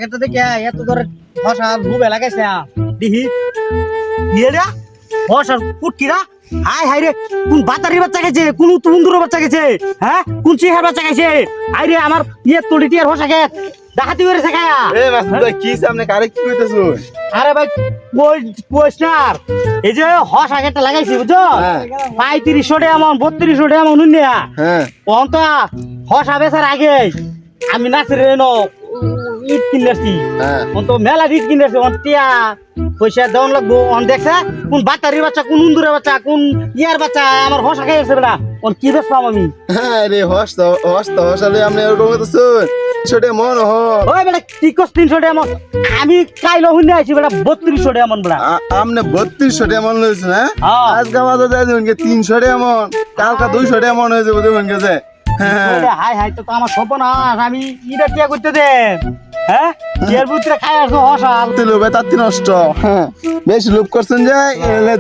এটা দেখে এত ধরে ভাষা ঘুবে লাগাইছে দিহি ইয়েরা ভাষা কুটকিরা হাই হাই রে কোন বাতারি বাচ্চা গেছে কোন তুন্দুর বাচ্চা গেছে হ্যাঁ কোন চিহার বাচ্চা গেছে হাই রে আমার ইয়ে তলিটি আর ভাষা গে ডাকাতি করে শেখায়া এ মাসুদ ভাই কি সামনে কারে কি কইতেছো আরে ভাই কোয়েশনার এই যে হস আগেটা লাগাইছি বুঝছো 3500 টাকা এমন 3200 টাকা এমন নুনিয়া হ্যাঁ কোন তো হস আবেসার আগে আমি নাচরে নো ইট কিনেছি হ্যাঁ কোন তো মেলা ইট কিনেছি কোন টিয়া পয়সা দেওয়ান লাগবো কোন দেখছে কোন বাতারি বাচ্চা কোন উন্দুরের বাচ্চা কোন ইয়ার বাচ্চা আমার হস আগাইছে বেটা কোন কি বেশ পাম আমি হ্যাঁ রে হসলে আপনি এরকম কইতেছো ছোটে মন হ ওই বেটা কি কস 300 টাকা এমন আমি কাইলো হুনে আইছি বেটা 3200 টাকা এমন বেটা আমনে 3200 টাকা মন লইছ না হ্যাঁ। আজকে বাজার যাই দেখুন 300 টাকা মন কালকা 200 টাকা মন হয়ে যাবে দেখুন গেছে ওরে হাই হাই তো আমার সর্বনাশ আমি ইটা টিয়া করতে দে হ্যাঁ এর ভিতরে খাই আসো হসাল তুই লোভে তাত্তি নষ্ট হ্যাঁ বেশ লোভ করছেন যে এলে